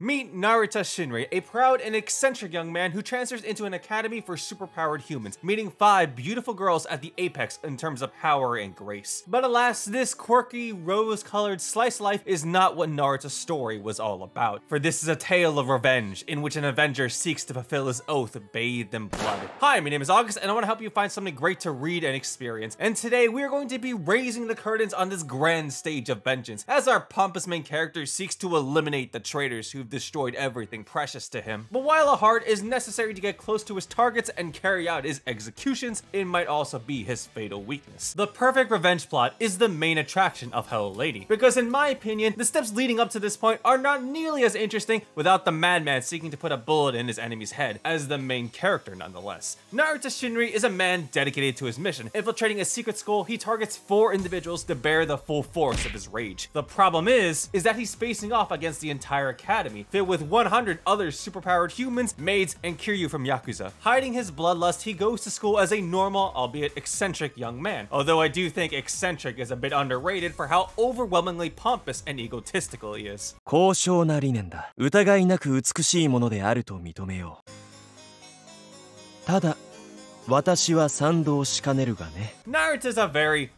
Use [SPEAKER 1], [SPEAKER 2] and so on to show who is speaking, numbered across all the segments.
[SPEAKER 1] Meet Narita Shinri, a proud and eccentric young man who transfers into an academy for superpowered humans, meeting 5 beautiful girls at the apex in terms of power and grace. But alas, this quirky, rose-colored slice of life is not what Narita's story was all about. For this is a tale of revenge, in which an avenger seeks to fulfill his oath bathed in blood. Hi, my name is August, and I want to help you find something great to read and experience. And today, we are going to be raising the curtains on this grand stage of vengeance, as our pompous main character seeks to eliminate the traitors who've destroyed everything precious to him. But while a heart is necessary to get close to his targets and carry out his executions, it might also be his fatal weakness. The perfect revenge plot is the main attraction of Hello Lady, because in my opinion, the steps leading up to this point are not nearly as interesting without the madman seeking to put a bullet in his enemy's head as the main character nonetheless. Narita Shinri is a man dedicated to his mission. Infiltrating a secret school, he targets 4 individuals to bear the full force of his rage. The problem is that he's facing off against the entire academy, filled with 100 other superpowered humans, maids, and Kiryu from Yakuza. Hiding his bloodlust, he goes to school as a normal, albeit eccentric young man. Although I do think eccentric is a bit underrated for how overwhelmingly pompous and egotistical he is.
[SPEAKER 2] 高尚な理念だ。疑いなく美しいものであると認めよう。ただ、私は賛同しかねるがね。
[SPEAKER 1] Narita's a very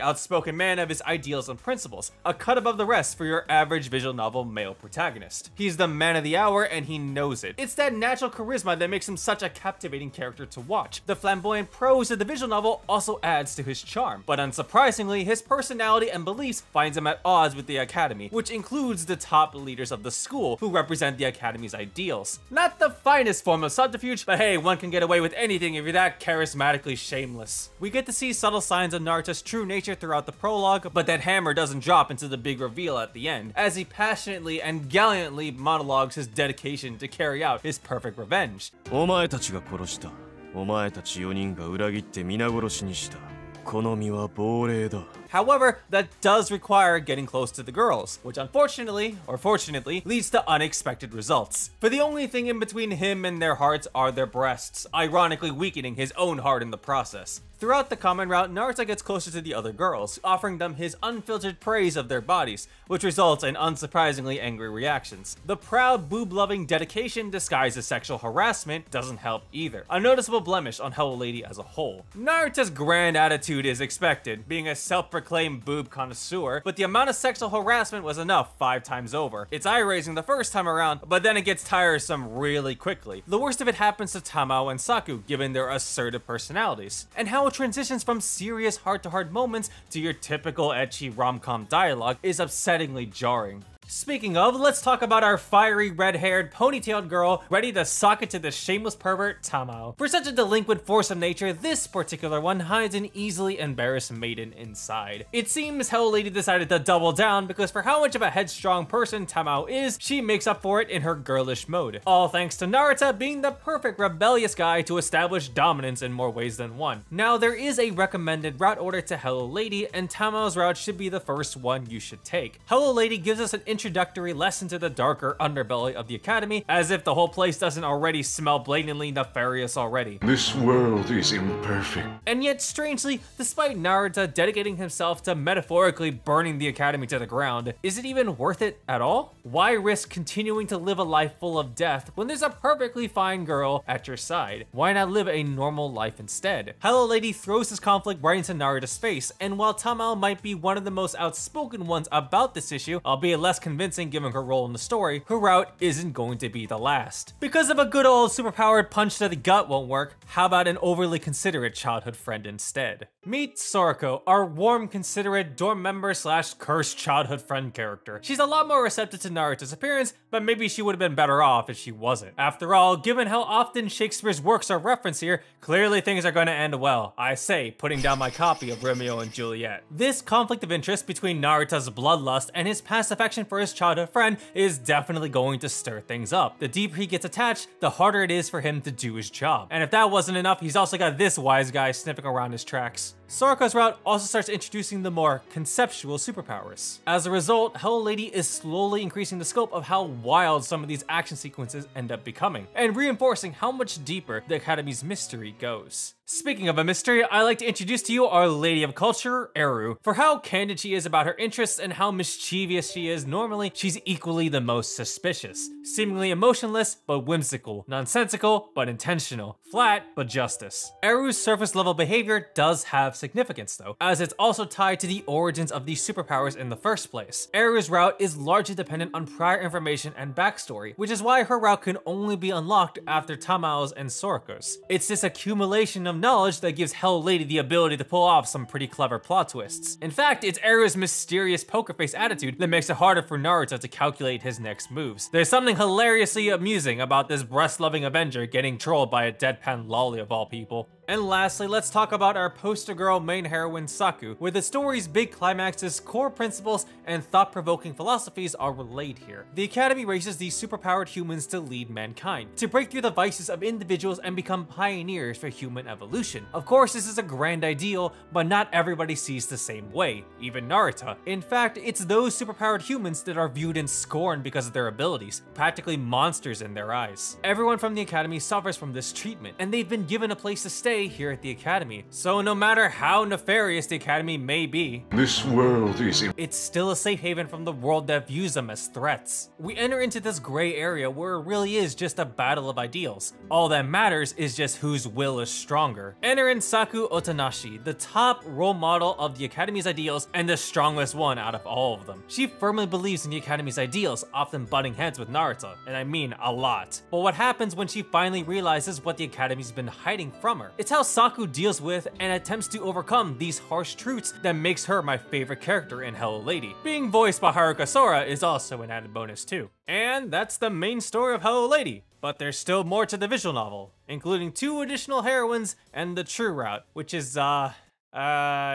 [SPEAKER 1] outspoken man of his ideals and principles, a cut above the rest for your average visual novel male protagonist. He's the man of the hour and he knows it. It's that natural charisma that makes him such a captivating character to watch. The flamboyant prose of the visual novel also adds to his charm, but unsurprisingly, his personality and beliefs finds him at odds with the academy, which includes the top leaders of the school who represent the academy's ideals. Not the finest form of subterfuge, but hey, one can get away with anything if you're that charismatically shameless. We get to see subtle signs of Narita's true nature throughout the prologue, but that hammer doesn't drop until the big reveal at the end, as he passionately and gallantly monologues his dedication to carry out his perfect revenge.
[SPEAKER 2] お前たちが殺した。お前たち4人が裏切って皆殺しにした。この身は亡霊だ。
[SPEAKER 1] However, that does require getting close to the girls, which unfortunately, or fortunately, leads to unexpected results. For the only thing in between him and their hearts are their breasts, ironically weakening his own heart in the process. Throughout the common route, Narita gets closer to the other girls, offering them his unfiltered praise of their bodies, which results in unsurprisingly angry reactions. The proud, boob-loving dedication disguised as sexual harassment doesn't help either, a noticeable blemish on Hello Lady as a whole. Narita's grand attitude is expected, being a self-proclaimed boob connoisseur, but the amount of sexual harassment was enough 5 times over. It's eye-raising the first time around, but then it gets tiresome really quickly. The worst of it happens to Tamao and Saku, given their assertive personalities, and how it transitions from serious heart-to-heart moments to your typical ecchi rom-com dialogue is upsettingly jarring. Speaking of, let's talk about our fiery red-haired ponytailed girl ready to sock it to the shameless pervert Tamao. For such a delinquent force of nature, this particular one hides an easily embarrassed maiden inside. It seems Hello Lady decided to double down because for how much of a headstrong person Tamao is, she makes up for it in her girlish mode. All thanks to Narita being the perfect rebellious guy to establish dominance in more ways than one. Now there is a recommended route order to Hello Lady, and Tamao's route should be the first one you should take. Hello Lady gives us an introductory lesson to the darker underbelly of the academy, as if the whole place doesn't already smell blatantly nefarious already.
[SPEAKER 3] This world is imperfect.
[SPEAKER 1] And yet, strangely, despite Narita dedicating himself to metaphorically burning the academy to the ground, is it even worth it at all? Why risk continuing to live a life full of death when there's a perfectly fine girl at your side? Why not live a normal life instead? Hello Lady throws this conflict right into Narita's face, and while Tamao might be one of the most outspoken ones about this issue, albeit less convincing given her role in the story, her route isn't going to be the last. Because if a good old superpowered punch to the gut won't work, how about an overly considerate childhood friend instead? Meet Sorako, our warm, considerate, dorm member slash cursed childhood friend character. She's a lot more receptive to Narita's appearance, but maybe she would have been better off if she wasn't. After all, given how often Shakespeare's works are referenced here, clearly things are going to end well. I say, putting down my copy of Romeo and Juliet. This conflict of interest between Narita's bloodlust and his past affection for his childhood friend is definitely going to stir things up. The deeper he gets attached, the harder it is for him to do his job. And if that wasn't enough, he's also got this wise guy sniffing around his tracks. Sorako's route also starts introducing the more conceptual superpowers. As a result, Hello Lady is slowly increasing the scope of how wild some of these action sequences end up becoming, and reinforcing how much deeper the Academy's mystery goes. Speaking of a mystery, I'd like to introduce to you our Lady of Culture, Eru. For how candid she is about her interests and how mischievous she is, normally, she's equally the most suspicious. Seemingly emotionless, but whimsical. Nonsensical, but intentional. Flat, but justice. Eru's surface level behavior does have significance though, as it's also tied to the origins of these superpowers in the first place. Eru's route is largely dependent on prior information and backstory, which is why her route can only be unlocked after Tamao's and Soriko's. It's this accumulation of knowledge that gives Hello Lady the ability to pull off some pretty clever plot twists. In fact, it's Eru's mysterious poker face attitude that makes it harder for Naruto to calculate his next moves. There's something hilariously amusing about this breast-loving Avenger getting trolled by a deadpan lolly of all people. And lastly, let's talk about our poster girl main heroine Saku, where the story's big climaxes, core principles, and thought-provoking philosophies are relayed here. The Academy raises these superpowered humans to lead mankind, to break through the vices of individuals and become pioneers for human evolution. Of course, this is a grand ideal, but not everybody sees the same way, even Narita. In fact, it's those superpowered humans that are viewed in scorn because of their abilities, practically monsters in their eyes. Everyone from the Academy suffers from this treatment, and they've been given a place to stay here at the Academy. So no matter how nefarious the Academy may be,
[SPEAKER 3] This world is
[SPEAKER 1] it's still a safe haven from the world that views them as threats. We enter into this gray area where it really is just a battle of ideals. All that matters is just whose will is stronger. Enter in Saku Otanashi, the top role model of the Academy's ideals and the strongest one out of all of them. She firmly believes in the Academy's ideals, often butting heads with Naruto, and I mean a lot. But what happens when she finally realizes what the Academy's been hiding from her? It's how Saku deals with and attempts to overcome these harsh truths that makes her my favorite character in Hello Lady. Being voiced by Haruka Sora is also an added bonus too. And that's the main story of Hello Lady. But there's still more to the visual novel, including 2 additional heroines and the true route, which is yeah,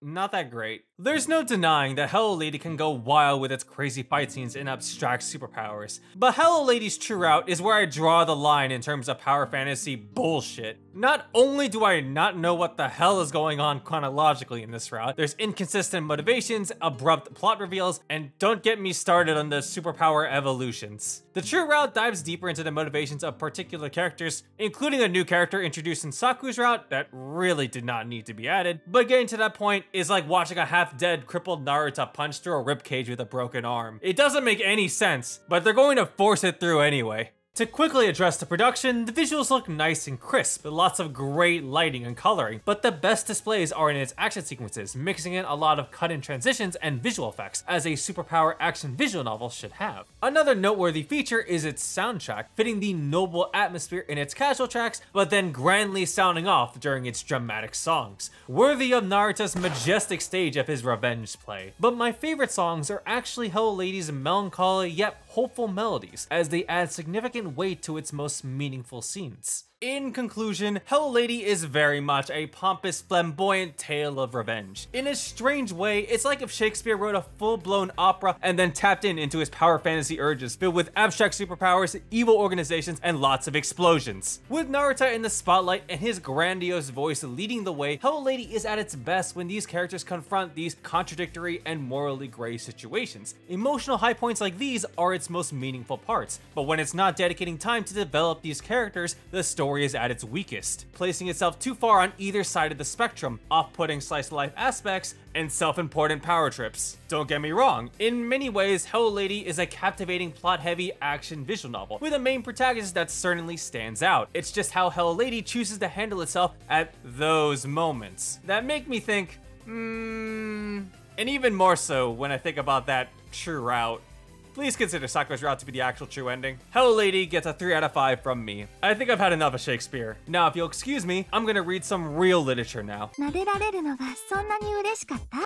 [SPEAKER 1] not that great. There's no denying that Hello Lady can go wild with its crazy fight scenes and abstract superpowers, but Hello Lady's true route is where I draw the line in terms of power fantasy bullshit. Not only do I not know what the hell is going on chronologically in this route, there's inconsistent motivations, abrupt plot reveals, and don't get me started on the superpower evolutions. The true route dives deeper into the motivations of particular characters, including a new character introduced in Saku's route that really did not need to be added, but getting to that point is like watching a half-dead, crippled Naruto punch through a ribcage with a broken arm. It doesn't make any sense, but they're going to force it through anyway. To quickly address the production, the visuals look nice and crisp, with lots of great lighting and coloring, but the best displays are in its action sequences, mixing in a lot of cut-in transitions and visual effects, as a superpower action visual novel should have. Another noteworthy feature is its soundtrack, fitting the noble atmosphere in its casual tracks, but then grandly sounding off during its dramatic songs, worthy of Narita's majestic stage of his revenge play. But my favorite songs are actually Hello Lady's melancholy yet hopeful melodies, as they add significant weight to its most meaningful scenes. In conclusion, Hello Lady is very much a pompous, flamboyant tale of revenge. In a strange way, it's like if Shakespeare wrote a full-blown opera and then tapped into his power fantasy urges, filled with abstract superpowers, evil organizations, and lots of explosions. With Narita in the spotlight and his grandiose voice leading the way, Hello Lady is at its best when these characters confront these contradictory and morally gray situations. Emotional high points like these are its most meaningful parts, but when it's not dedicating time to develop these characters, the story is at its weakest, placing itself too far on either side of the spectrum, off-putting slice-of-life aspects and self-important power trips. Don't get me wrong, in many ways, Hello Lady is a captivating, plot-heavy action visual novel, with a main protagonist that certainly stands out. It's just how Hello Lady chooses to handle itself at those moments that make me think, and even more so when I think about that true route. Please consider Sakura's route to be the actual true ending. Hello Lady gets a 3 out of 5 from me. I think I've had enough of Shakespeare. Now, if you'll excuse me, I'm gonna read some real literature now.